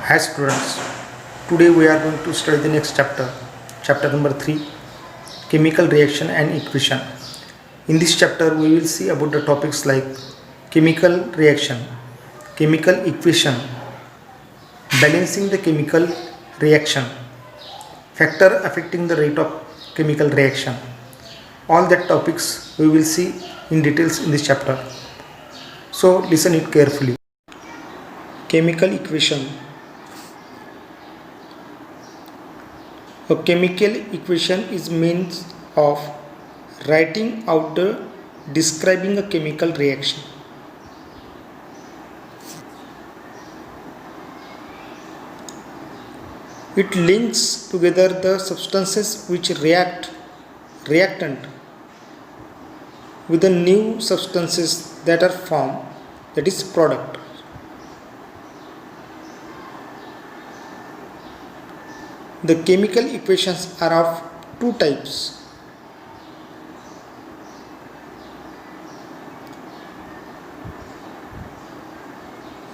Hi students, today we are going to study the next chapter, chapter number 3, chemical reaction and equation. In this chapter we will see about the topics like chemical reaction, chemical equation, balancing the chemical reaction, factor affecting the rate of chemical reaction. All that topics we will see in details in this chapter. So listen it carefully. Chemical equation. A chemical equation is means of writing out the describing a chemical reaction. It links together the substances which reactant with the new substances that are formed, that is product. The chemical equations are of two types.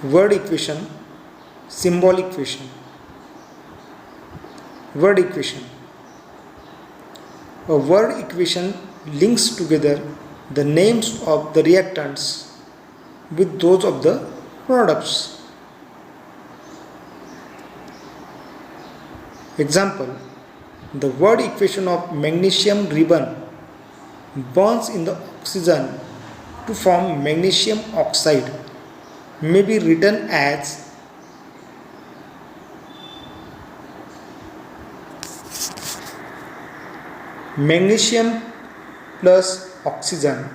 Word equation, symbol equation. Word equation. A word equation links together the names of the reactants with those of the products. Example, the word equation of magnesium ribbon bonds in the oxygen to form magnesium oxide may be written as magnesium plus oxygen.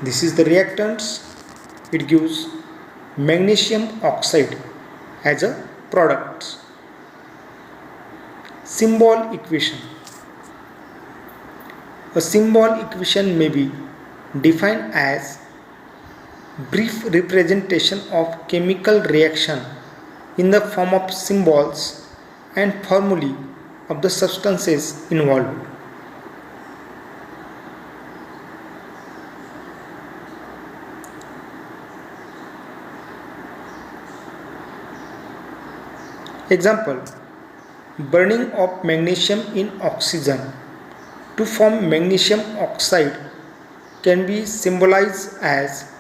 This is the reactants. It gives magnesium oxide as a product. Symbol equation. A symbol equation may be defined as brief representation of chemical reaction in the form of symbols and formulae of the substances involved. Example, burning of magnesium in oxygen to form magnesium oxide can be symbolized as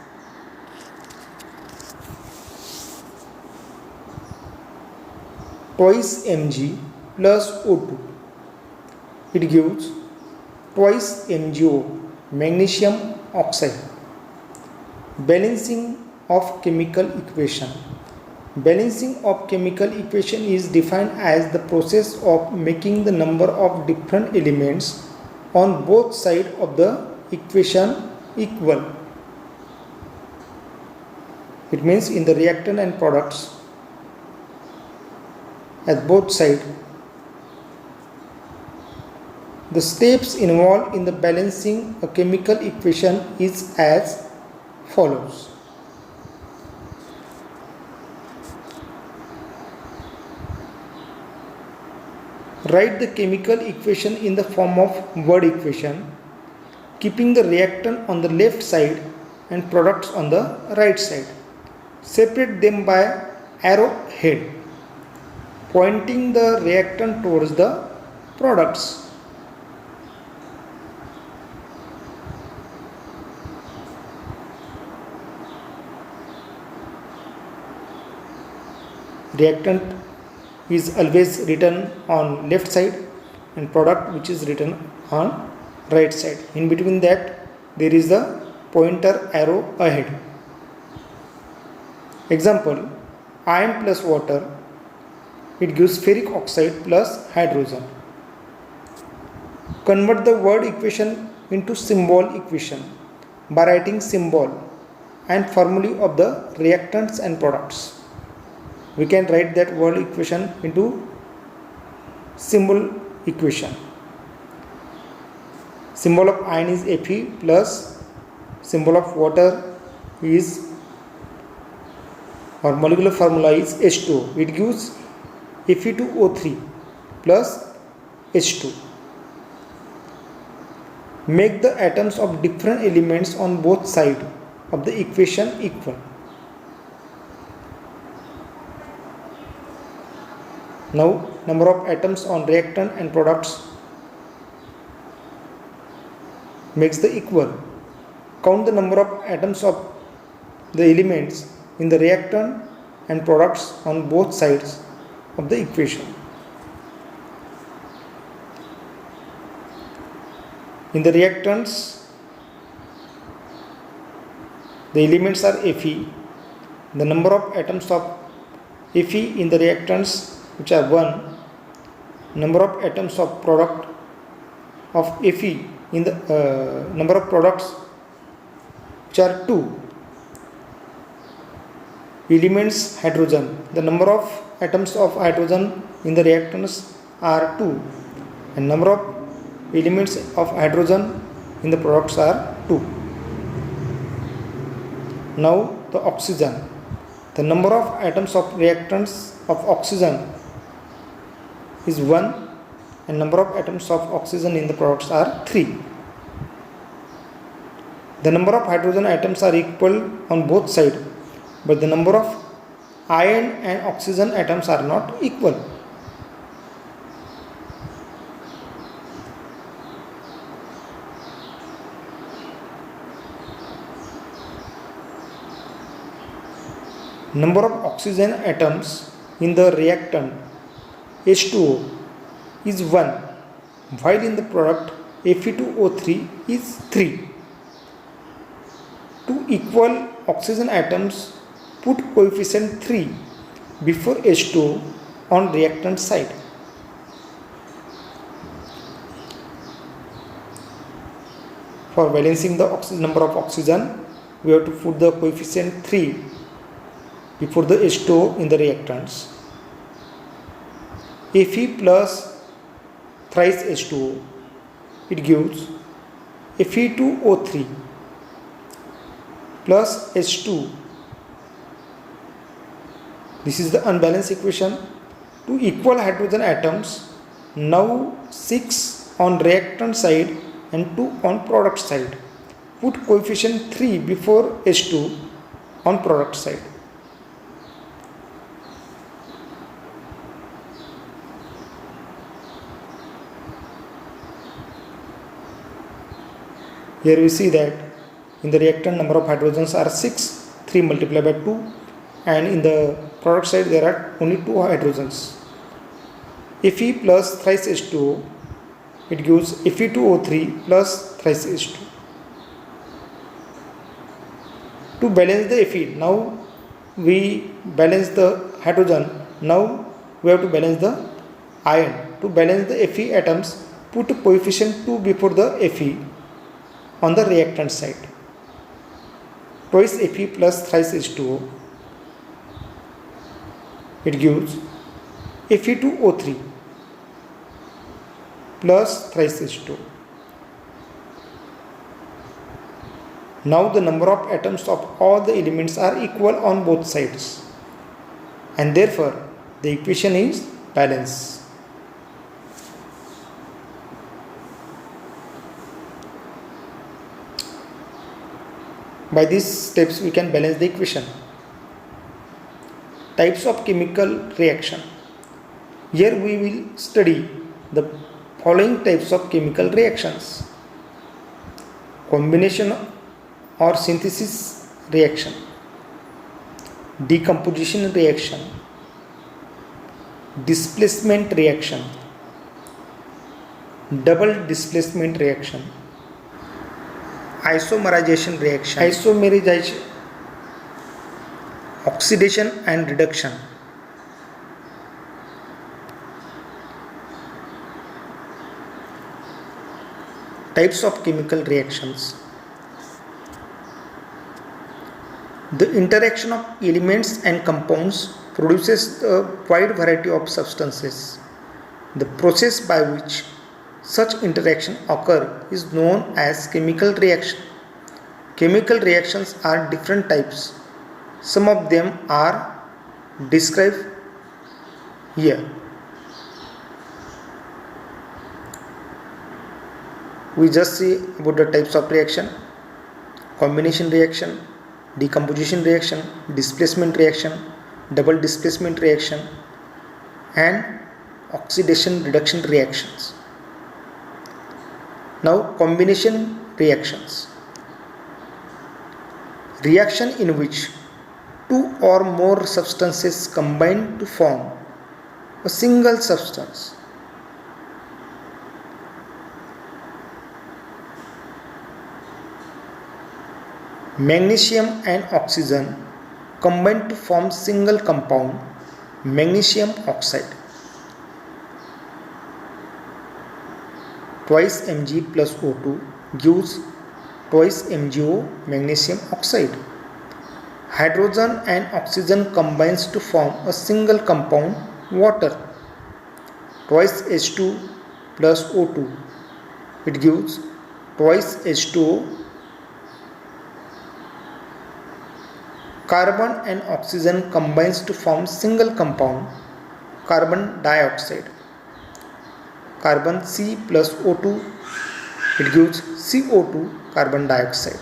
twice Mg plus O2. It gives twice MgO, magnesium oxide. Balancing of chemical equation. Balancing of chemical equation is defined as the process of making the number of different elements on both sides of the equation equal. It means in the reactant and products at both sides. The steps involved in the balancing a chemical equation is as follows. Write the chemical equation in the form of word equation, keeping the reactant on the left side and products on the right side. Separate them by arrow head, pointing the reactant towards the products. Reactant is always written on left side and product which is written on right side. In between that there is the pointer arrow ahead. Example, iron plus water, it gives ferric oxide plus hydrogen. Convert the word equation into symbol equation by writing symbol and formulae of the reactants and products. We can write that word equation into symbol equation. Symbol of iron is Fe plus symbol of water is, or molecular formula is H2O. It gives Fe2O3 plus H2. Make the atoms of different elements on both sides of the equation equal. Now number of atoms on reactant and products makes the equal. Count the number of atoms of the elements in the reactant and products on both sides of the equation. In the reactants, the elements are Fe. The number of atoms of Fe in the reactants, which are 1, number of atoms of product of Fe in the number of products, which are 2. Elements hydrogen, the number of atoms of hydrogen in the reactants are 2, and number of elements of hydrogen in the products are 2. Now the oxygen, the number of atoms of reactants of oxygen is 1, and number of atoms of oxygen in the products are 3. The number of hydrogen atoms are equal on both sides, but the number of iron and oxygen atoms are not equal. Number of oxygen atoms in the reactant H2O is 1, while in the product Fe2O3 is 3. Two equal oxygen atoms, put coefficient 3 before H2O on reactant side. For balancing the number of oxygen, we have to put the coefficient 3 before the H2O in the reactants. Fe plus thrice H2O, it gives Fe2O3 plus H2. This is the unbalanced equation. Two equal hydrogen atoms, now 6 on reactant side and 2 on product side. Put coefficient 3 before H2 on product side. Here we see that in the reactant number of hydrogens are 6, 3 multiplied by 2, and in the product side there are only 2 hydrogens. Fe plus thrice H2O, it gives Fe2O3 plus thrice H2. To balance the Fe, now we balance the hydrogen, now we have to balance the iron. To balance the Fe atoms, put coefficient 2 before the Fe on the reactant side. Twice Fe plus thrice H2O, it gives Fe2O3 plus thrice H2O. Now the number of atoms of all the elements are equal on both sides, and therefore the equation is balanced. By these steps we can balance the equation. Types of chemical reaction. Here we will study the following types of chemical reactions: combination or synthesis reaction, decomposition reaction, displacement reaction, double displacement reaction, isomerization reaction, oxidation and reduction. Types of chemical reactions. The interaction of elements and compounds produces a wide variety of substances. The process by which such interaction occur is known as chemical reaction. Chemical reactions are different types. Some of them are described here. We just see about the types of reaction: combination reaction, decomposition reaction, displacement reaction, double displacement reaction, and oxidation reduction reactions. Now combination reactions. Reaction in which two or more substances combine to form a single substance. Magnesium and oxygen combine to form single compound, magnesium oxide. Twice Mg plus O2 gives twice MgO, magnesium oxide. Hydrogen and oxygen combines to form a single compound, water. Twice H2 plus O2, it gives twice H2O. Carbon and oxygen combines to form single compound, carbon dioxide. Carbon C plus O2, it gives CO2, carbon dioxide.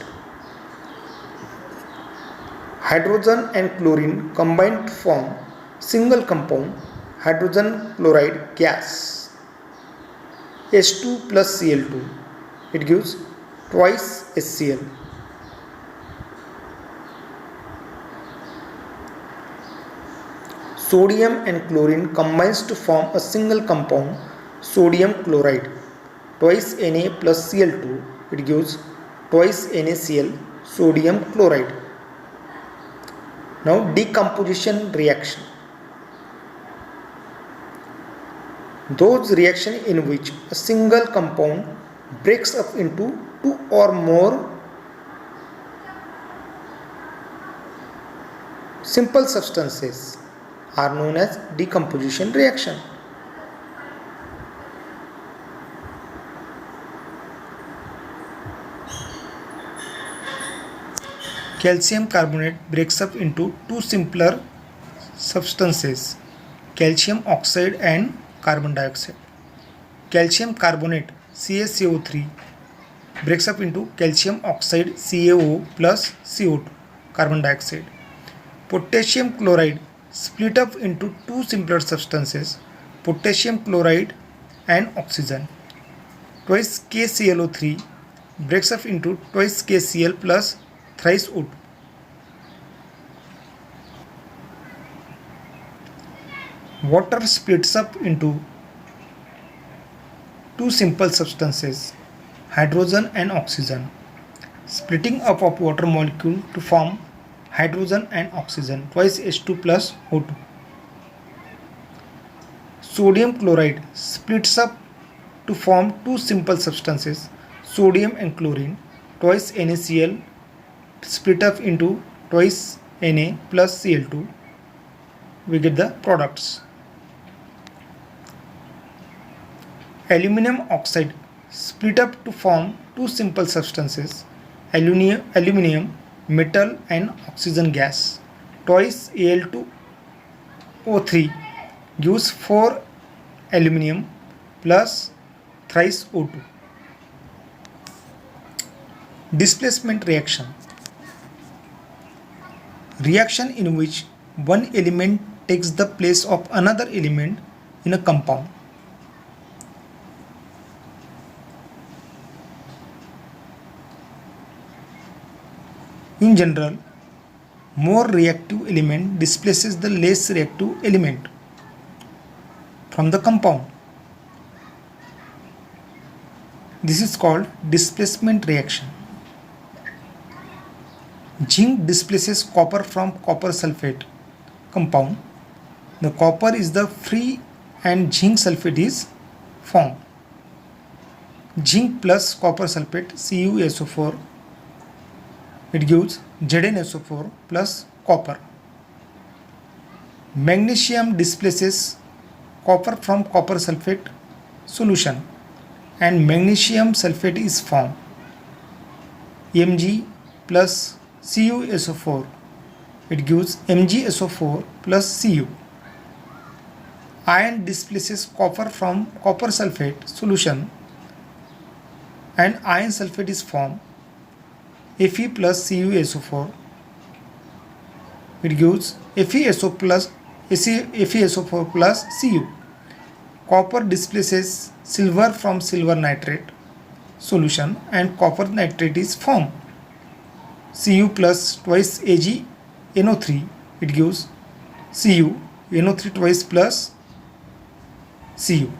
Hydrogen and chlorine combine to form single compound, hydrogen chloride gas. H2 plus Cl2, it gives twice HCl. Sodium and chlorine combines to form a single compound, sodium chloride. Twice Na plus Cl2, it gives twice NaCl, sodium chloride. Now decomposition reaction. Those reactions in which a single compound breaks up into two or more simple substances are known as decomposition reaction. Calcium carbonate breaks up into two simpler substances, calcium oxide and carbon dioxide. Calcium carbonate CaCO3 breaks up into calcium oxide CaO plus CO2, carbon dioxide. Potassium chloride split up into two simpler substances, potassium chloride and oxygen. Twice KClO3 breaks up into twice KCl plus thrice O2. Water splits up into two simple substances, hydrogen and oxygen. Splitting up of water molecule to form hydrogen and oxygen, twice H2 plus O2. Sodium chloride splits up to form two simple substances, sodium and chlorine, twice NaCl split up into twice Na plus Cl2. We get the products. Aluminum oxide split up to form two simple substances, aluminium, metal and oxygen gas. Twice Al2O3 gives 4 aluminium plus thrice O2. Displacement reaction. Reaction in which one element takes the place of another element in a compound. In general, more reactive element displaces the less reactive element from the compound. This is called displacement reaction. Zinc displaces copper from copper sulfate compound. The copper is the free and zinc sulfate is formed. Zinc plus copper sulfate CuSO4, it gives ZnSO4 plus copper. Magnesium displaces copper from copper sulfate solution and magnesium sulfate is formed. Mg plus CuSO4, it gives MgSO4 plus Cu. Iron displaces copper from copper sulfate solution and iron sulfate is formed. Fe plus CuSO4, it gives FeSO4 plus Cu. Copper displaces silver from silver nitrate solution and copper nitrate is formed. Cu plus twice AgNO3, it gives Cu, NO3 twice plus Cu.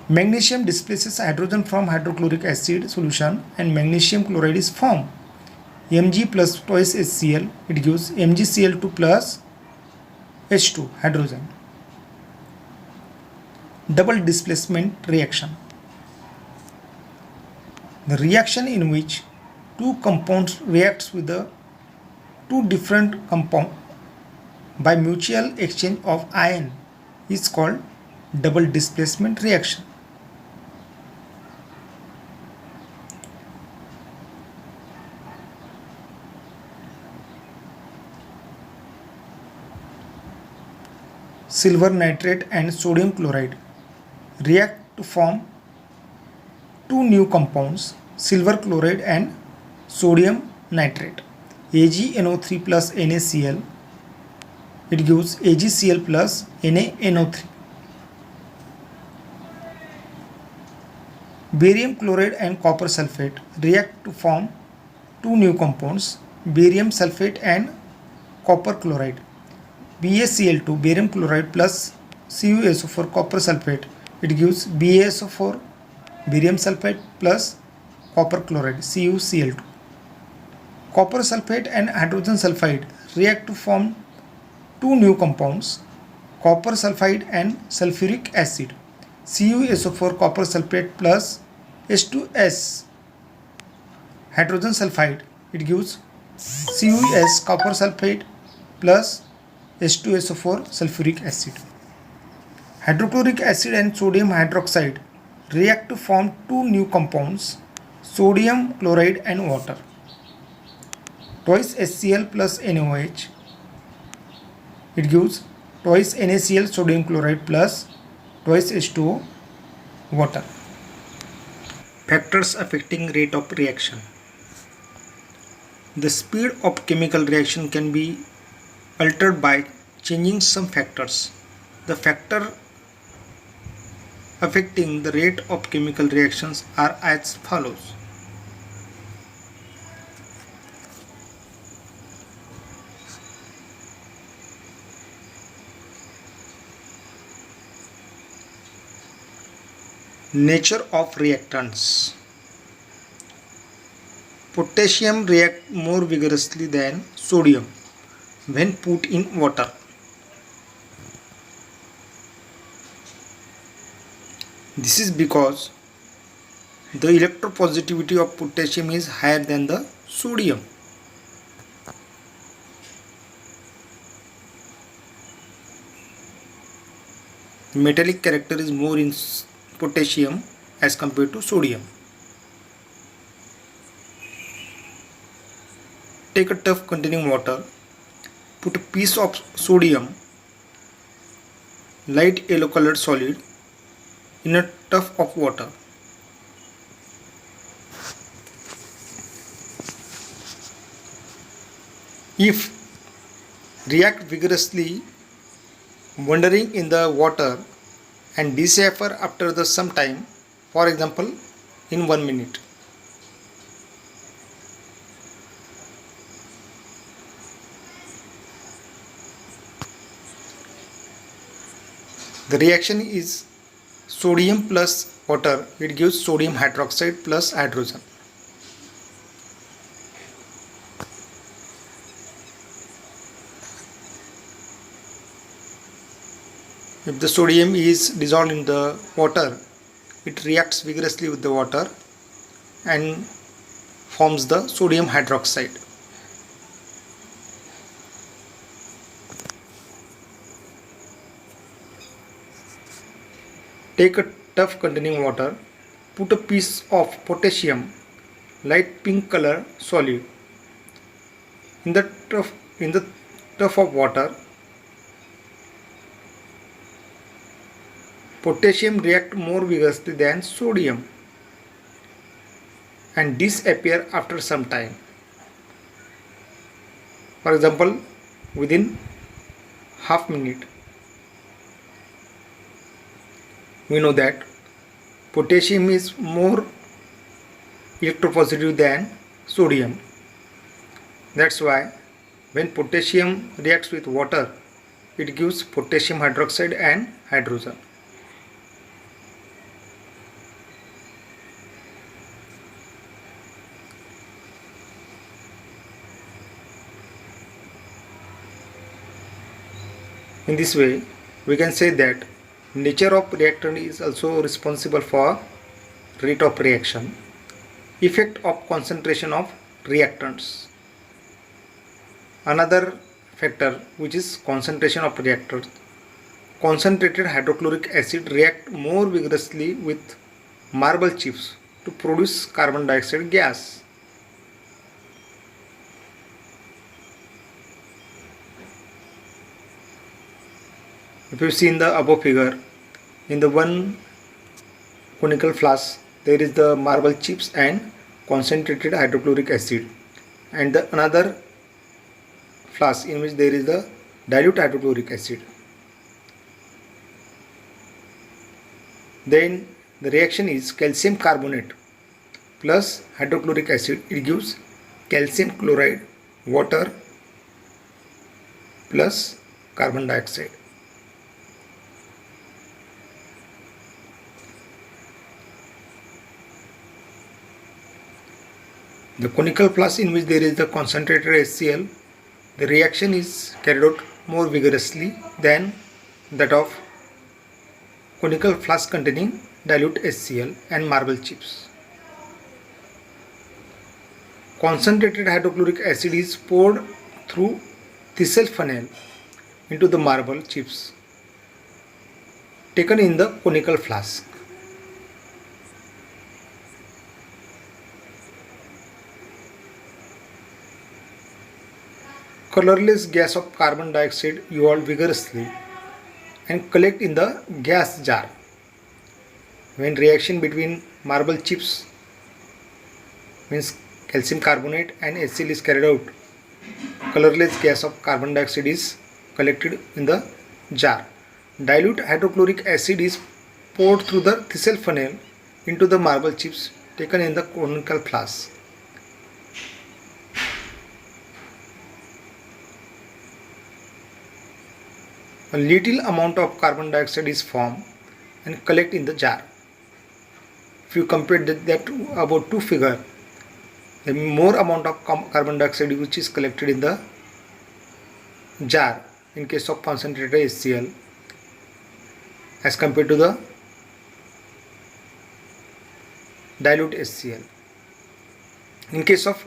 Magnesium displaces hydrogen from hydrochloric acid solution and magnesium chloride is formed. Mg plus twice HCl, it gives MgCl2 plus H2 hydrogen. Double displacement reaction. The reaction in which two compounds reacts with the two different compounds by mutual exchange of ion is called double displacement reaction. Silver nitrate and sodium chloride react to form two new compounds, silver chloride and sodium nitrate. AgNO3 plus NaCl, it gives AgCl plus NaNO3. Barium chloride and copper sulfate react to form two new compounds, barium sulfate and copper chloride. BaCl2 barium chloride plus CuSO4 copper sulfate, it gives BaSO4 barium sulfate plus copper chloride CuCl2. Copper sulfate and hydrogen sulfide react to form two new compounds, copper sulfide and sulfuric acid. CuSO4 copper sulfate plus H2S hydrogen sulfide, it gives CuS copper sulfate plus H2SO4 sulfuric acid. Hydrochloric acid and sodium hydroxide react to form two new compounds, sodium chloride and water. Twice HCl plus NaOH, it gives twice NaCl sodium chloride plus twice H2O water. Factors affecting rate of reaction. The speed of chemical reaction can be altered by changing some factors. The factor affecting the rate of chemical reactions are as follows. Nature of reactants. Potassium reacts more vigorously than sodium when put in water. This is because the electropositivity of potassium is higher than the sodium. Metallic character is more in potassium as compared to sodium. Take a tub containing water, put a piece of sodium, light yellow colored solid, in a tub of water. If react vigorously, wandering in the water and decipher after the some time, for example in 1 minute. The reaction is sodium plus water, it gives sodium hydroxide plus hydrogen. If the sodium is dissolved in the water, it reacts vigorously with the water and forms the sodium hydroxide. Take a tub containing water, put a piece of potassium, light pink color solid, in the tub of water. Potassium reacts more vigorously than sodium and disappear after some time. For example, within half minute. we know that potassium is more electropositive than sodium. That's why when potassium reacts with water, it gives potassium hydroxide and hydrogen. In this way, we can say that nature of reactant is also responsible for rate of reaction, effect of concentration of reactants. Another factor, which is concentration of reactants. Concentrated hydrochloric acid react more vigorously with marble chips to produce carbon dioxide gas. If you see in the above figure, in the one conical flask there is the marble chips and concentrated hydrochloric acid, and the another flask in which there is the dilute hydrochloric acid. Then the reaction is calcium carbonate plus hydrochloric acid. It gives calcium chloride, water plus carbon dioxide. The conical flask in which there is the concentrated HCl, the reaction is carried out more vigorously than that of conical flask containing dilute HCl and marble chips. Concentrated hydrochloric acid is poured through thistle funnel into the marble chips taken in the conical flask. Colorless gas of carbon dioxide evolve vigorously and collect in the gas jar. When reaction between marble chips, means calcium carbonate and HCl, is carried out, colorless gas of carbon dioxide is collected in the jar. Dilute hydrochloric acid is poured through the thistle funnel into the marble chips taken in the conical flask. A little amount of carbon dioxide is formed and collect in the jar. If you compare that about two figure, the more amount of carbon dioxide which is collected in the jar in case of concentrated HCl as compared to the dilute HCl. In case of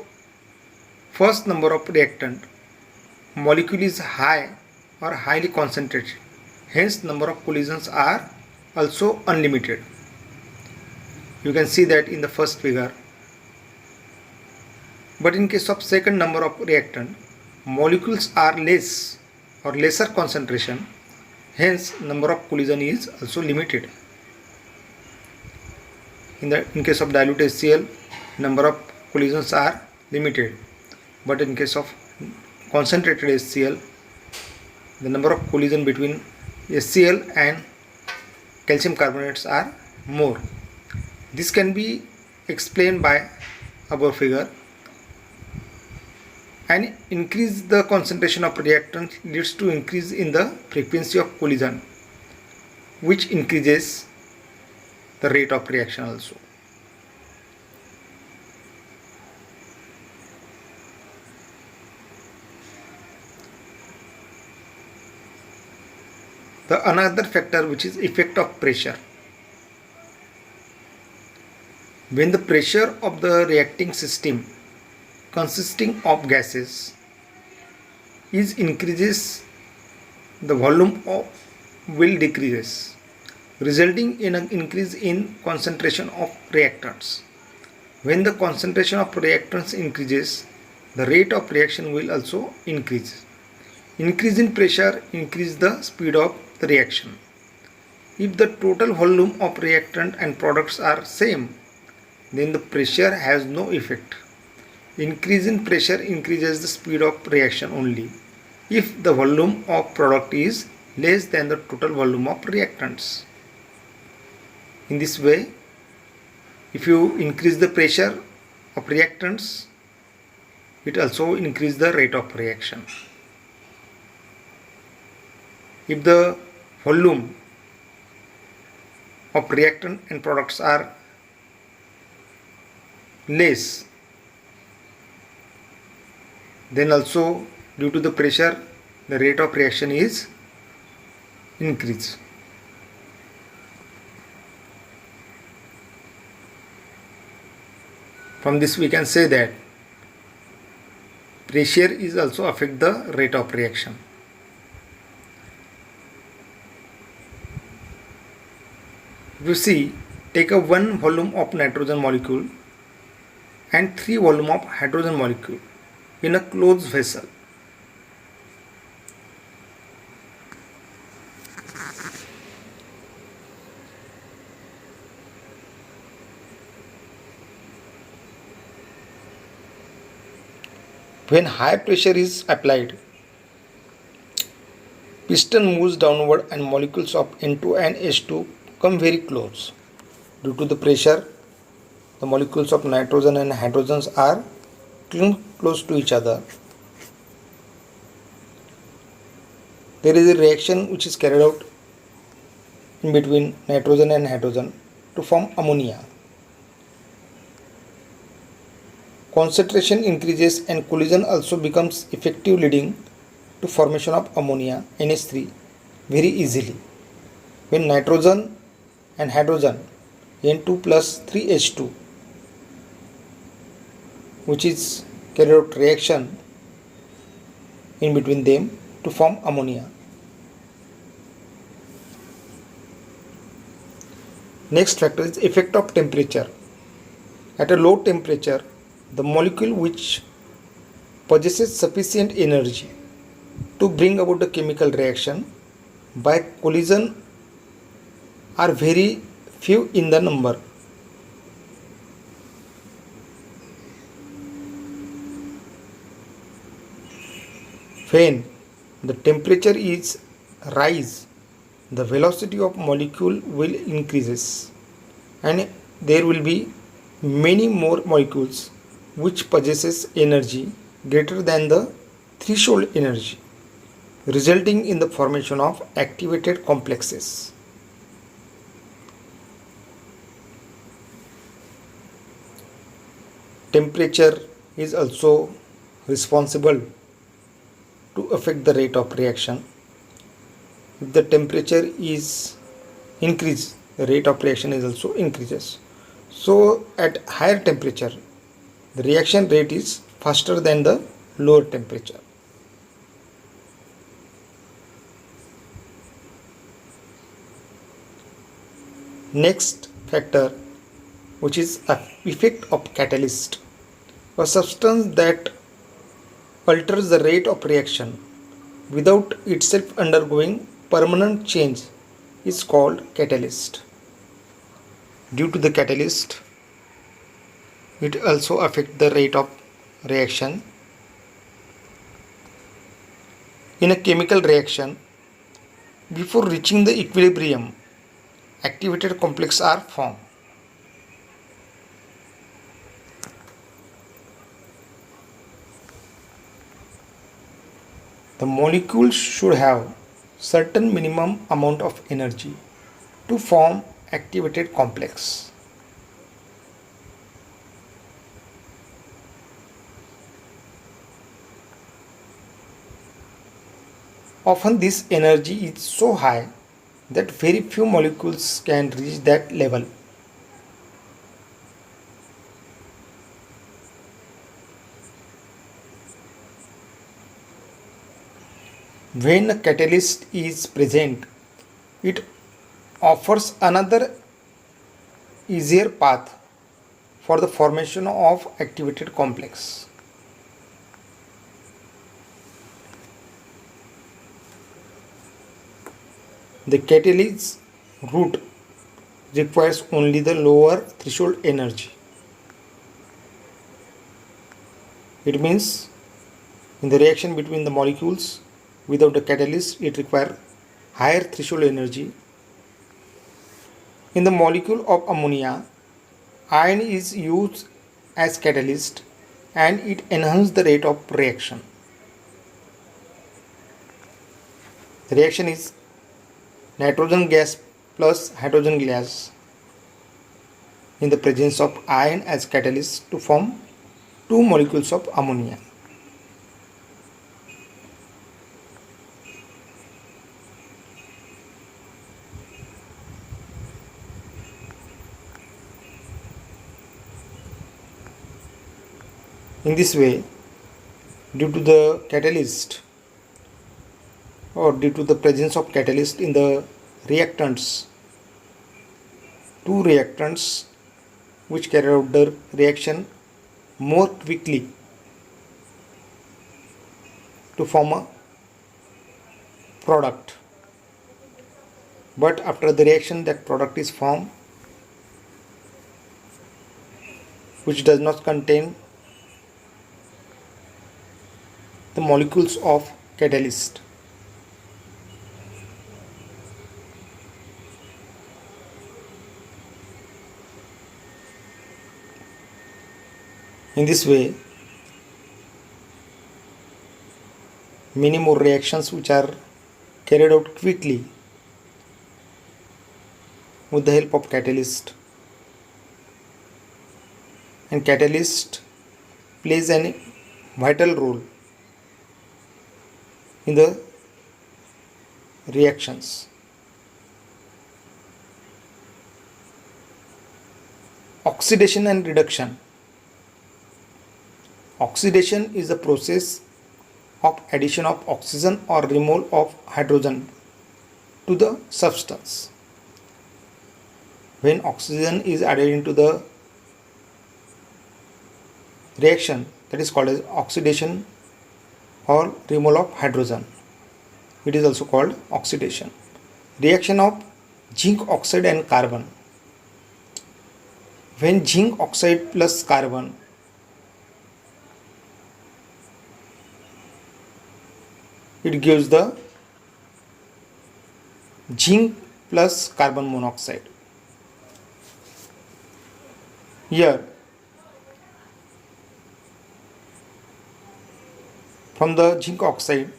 first number of reactant, molecule is high or highly concentrated, hence number of collisions are also unlimited. You can see that in the first figure. But in case of second number of reactant, molecules are less or lesser concentration, hence number of collision is also limited. In case of dilute HCl, number of collisions are limited, but in case of concentrated HCl, the number of collision between HCl and calcium carbonates are more. This can be explained by above figure. And increase the concentration of reactant leads to increase in the frequency of collision, which increases the rate of reaction also. The another factor, which is effect of pressure. When the pressure of the reacting system consisting of gases is increases, the volume of will decreases, resulting in an increase in concentration of reactants. When the concentration of reactants increases, the rate of reaction will also increase. Increase in pressure increase the speed of the reaction. If the total volume of reactant and products are same, then the pressure has no effect. Increase in pressure increases the speed of reaction only if the volume of product is less than the total volume of reactants. In this way, if you increase the pressure of reactants, it also increases the rate of reaction. If the volume of reactant and products are less, then also due to the pressure the rate of reaction is increased. From this we can say that pressure is also affect the rate of reaction. If you see, take a 1 volume of nitrogen molecule and 3 volume of hydrogen molecule in a closed vessel. When high pressure is applied, piston moves downward and molecules of N2 and H2 come very close. Due to the pressure, the molecules of nitrogen and hydrogens are close to each other. There is a reaction which is carried out in between nitrogen and hydrogen to form ammonia. Concentration increases and collision also becomes effective, leading to formation of ammonia NH3 very easily. When nitrogen and hydrogen N2 plus 3H2, which is carried out reaction in between them to form ammonia. Next factor is effect of temperature. At a low temperature, the molecule which possesses sufficient energy to bring about the chemical reaction by collision are very few in the number. When the temperature is rise, the velocity of molecule will increases and there will be many more molecules which possesses energy greater than the threshold energy, resulting in the formation of activated complexes. Temperature is also responsible to affect the rate of reaction. If the temperature is increased, the rate of reaction is also increases. So at higher temperature, the reaction rate is faster than the lower temperature. Next factor, which is effect of catalyst, a substance that alters the rate of reaction without itself undergoing permanent change, is called catalyst. Due to the catalyst, it also affects the rate of reaction. In a chemical reaction, before reaching the equilibrium, activated complexes are formed. The molecules should have certain minimum amount of energy to form activated complex. Often this energy is so high that very few molecules can reach that level. When a catalyst is present, it offers another easier path for the formation of activated complex. The catalyst route requires only the lower threshold energy. It means in the reaction between the molecules without the catalyst, it requires higher threshold energy. In the molecule of ammonia, iron is used as catalyst and it enhances the rate of reaction. The reaction is nitrogen gas plus hydrogen gas in the presence of iron as catalyst to form two molecules of ammonia. In this way, due to the catalyst or due to the presence of catalyst in the reactants, two reactants which carry out the reaction more quickly to form a product, but after the reaction that product is formed which does not contain the molecules of catalyst. In this way, many more reactions which are carried out quickly with the help of catalyst, and catalyst plays a vital role in the reactions. Oxidation and reduction. Oxidation is the process of addition of oxygen or removal of hydrogen to the substance. When oxygen is added into the reaction, that is called as oxidation or removal of hydrogen. It is also called oxidation. Reaction of zinc oxide and carbon. When zinc oxide plus carbon it gives the zinc plus carbon monoxide. Here from the zinc oxide,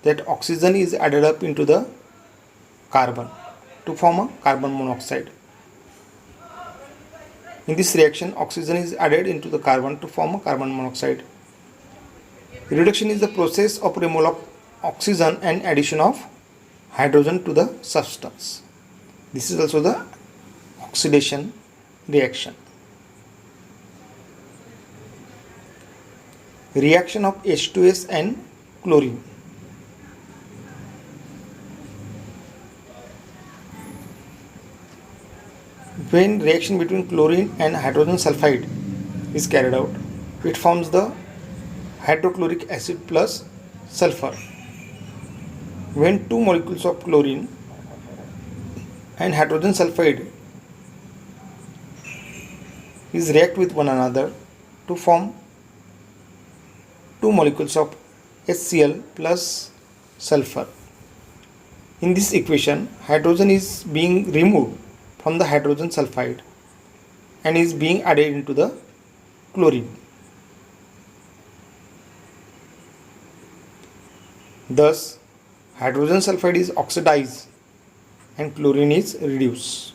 that oxygen is added up into the carbon to form a carbon monoxide. In this reaction, oxygen is added into the carbon to form a carbon monoxide. Reduction is the process of removal of oxygen and addition of hydrogen to the substance. This is also the oxidation reaction. Reaction of H2S and chlorine. When reaction between chlorine and hydrogen sulfide is carried out, it forms the hydrochloric acid plus sulfur. When two molecules of chlorine and hydrogen sulfide is react with one another to form two molecules of HCl plus sulfur. In this equation, hydrogen is being removed from the hydrogen sulfide and is being added into the chlorine. Thus, hydrogen sulfide is oxidized and chlorine is reduced.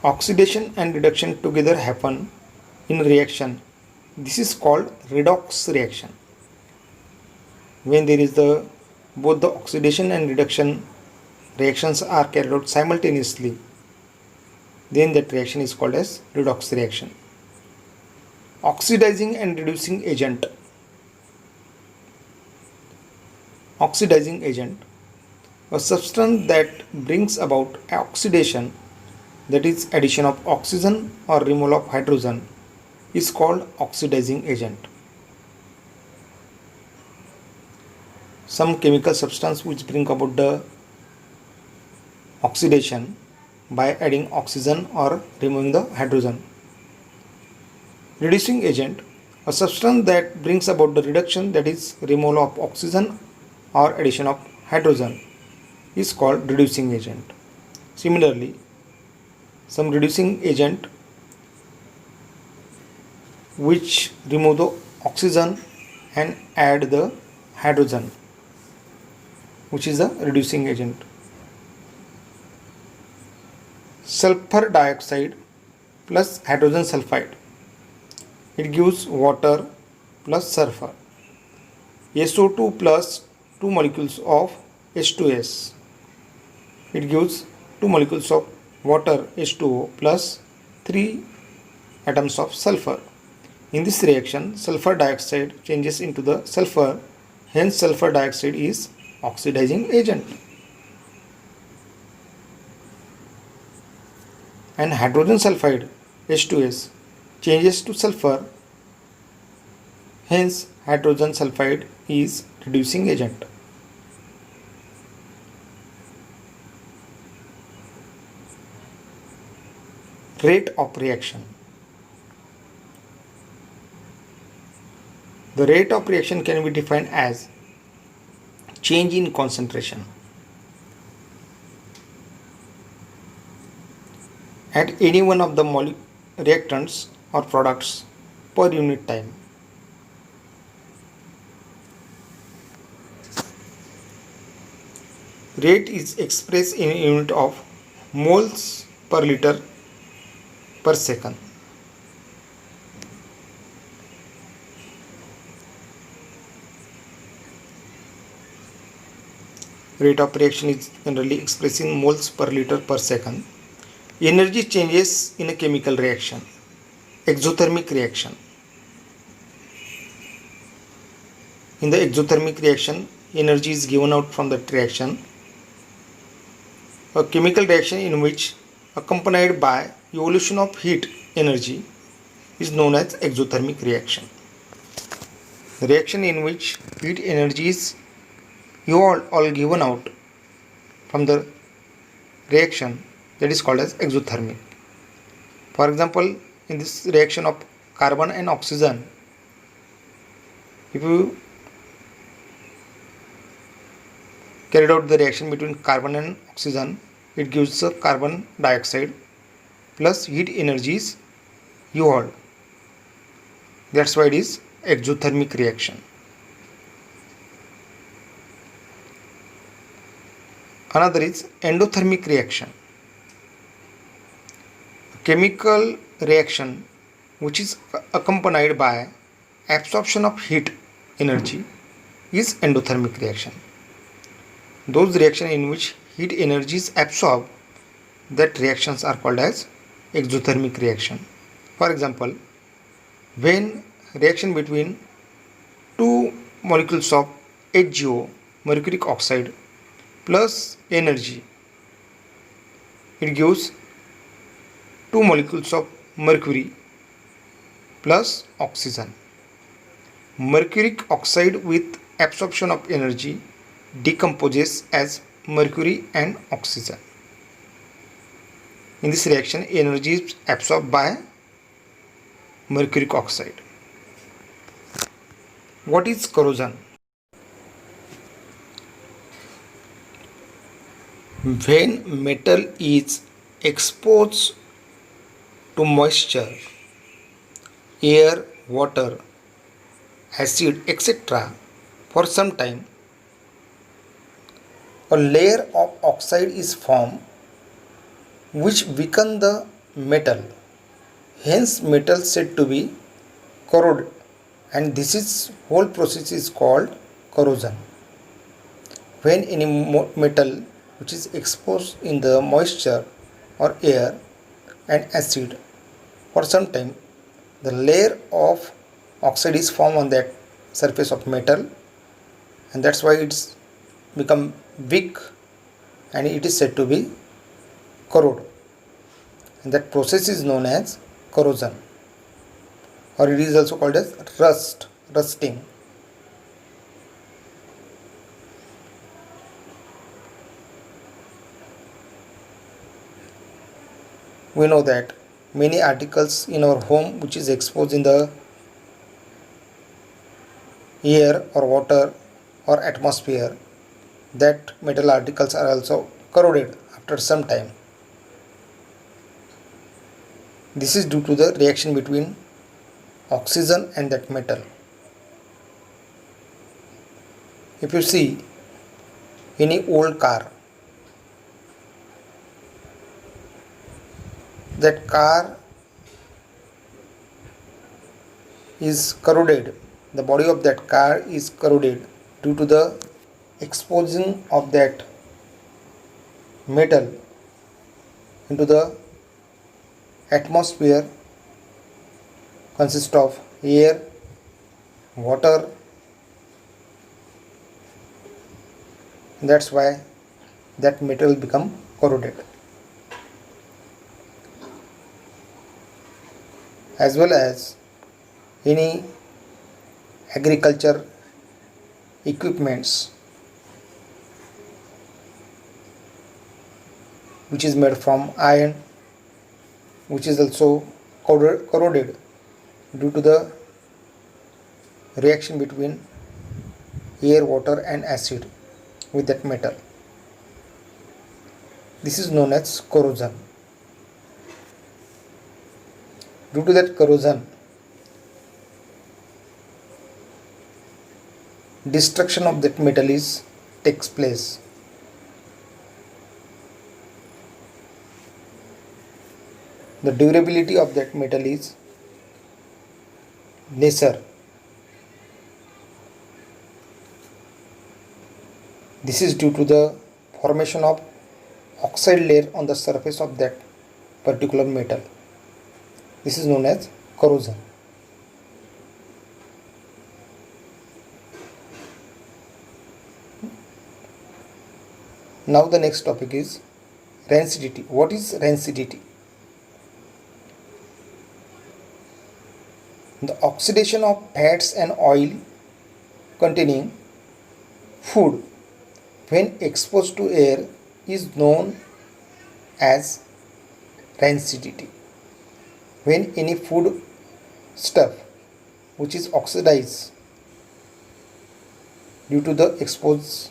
Oxidation and reduction together happen in reaction. This is called redox reaction. When there is both the oxidation and reduction reactions are carried out simultaneously, then that reaction is called as redox reaction. Oxidizing and reducing agent. Oxidizing agent, a substance that brings about oxidation, that is addition of oxygen or removal of hydrogen, is called oxidizing agent. Some chemical substance which bring about the oxidation by adding oxygen or removing the hydrogen. Reducing agent, a substance that brings about the reduction, that is removal of oxygen or addition of hydrogen, is called reducing agent. Similarly, some reducing agent which remove the oxygen and add the hydrogen, which is a reducing agent. Sulfur dioxide plus hydrogen sulfide, it gives water plus sulfur. SO2 plus 2 molecules of H2S, it gives 2 molecules of water H2O plus 3 atoms of sulfur. In this reaction, sulfur dioxide changes into the sulfur, hence sulfur dioxide is oxidizing agent. And hydrogen sulfide H2S changes to sulfur, hence hydrogen sulfide is reducing agent. Rate of reaction. The rate of reaction can be defined as change in concentration at any one of the reactants or products per unit time. Rate is expressed in unit of moles per liter per second. Rate of reaction is generally expressed in moles per liter per second. Energy changes in a chemical reaction. Exothermic reaction. In the exothermic reaction, energy is given out from that reaction. A chemical reaction in which accompanied by evolution of heat energy is known as exothermic reaction. The reaction in which heat energy is all given out from the reaction, that is called as exothermic. For example, in this reaction of carbon and oxygen, if you carried out the reaction between carbon and oxygen, it gives a carbon dioxide plus heat energy is all. That's why it is exothermic reaction. Another is endothermic reaction. A chemical reaction which is accompanied by absorption of heat energy is endothermic reaction. Those reactions in which heat energy is absorbed, that reactions are called as exothermic reaction. For example, when reaction between two molecules of HgO, mercuric oxide, plus energy, it gives 2 molecules of mercury plus oxygen. Mercuric oxide with absorption of energy decomposes as mercury and oxygen. In this reaction, energy is absorbed by mercuric oxide. What is corrosion? When metal is exposed to moisture, air, water, acid, etc. for some time, a layer of oxide is formed which weaken the metal. Hence, metal said to be corroded, and this whole process is called corrosion. When any metal which is exposed in the moisture or air and acid for some time, the layer of oxide is formed on that surface of metal, and that's why it's become weak and it is said to be corrode, and that process is known as corrosion, or it is also called as rusting. We know that many articles in our home which is exposed in the air or water or atmosphere, that metal articles are also corroded after some time. This is due to the reaction between oxygen and that metal. If you see any old car, that car is corroded, the body of that car is corroded due to the exposing of that metal into the atmosphere, consists of air, water. That's why that metal become corroded. As well as any agriculture equipments which is made from iron, which is also corroded due to the reaction between air, water and acid with that metal. This is known as corrosion. Due to that corrosion, destruction of that metal takes place. The durability of that metal is lesser. This is due to the formation of oxide layer on the surface of that particular metal. This is known as corrosion. Now the next topic is rancidity. What is rancidity? The oxidation of fats and oil containing food when exposed to air is known as rancidity. When any food stuff which is oxidized due to the expose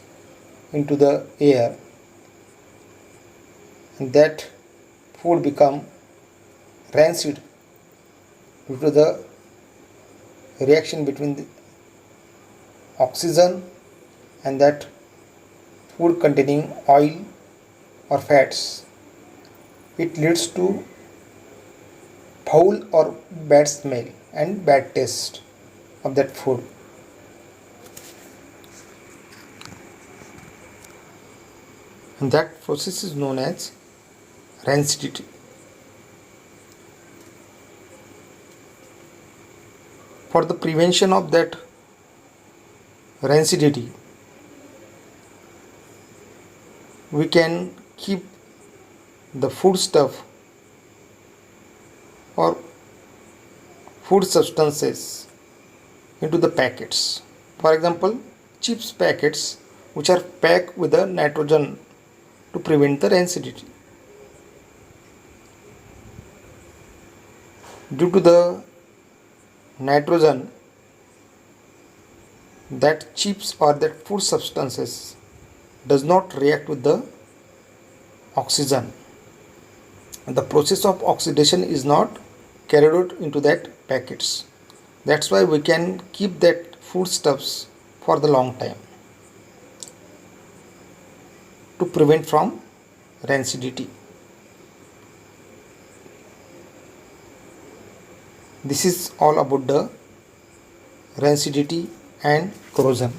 into the air, and that food become rancid due to the reaction between the oxygen and that food containing oil or fats, it leads to foul or bad smell and bad taste of that food. And that process is known as rancidity. For the prevention of that rancidity, we can keep the food stuff or food substances into the packets. For example, chips packets which are packed with a nitrogen to prevent the rancidity. Due to the nitrogen, that chips or that food substances does not react with the oxygen. The process of oxidation is not carried out into that packets. That's why we can keep that foodstuffs for the long time to prevent from rancidity. This is all about the rancidity and corrosion.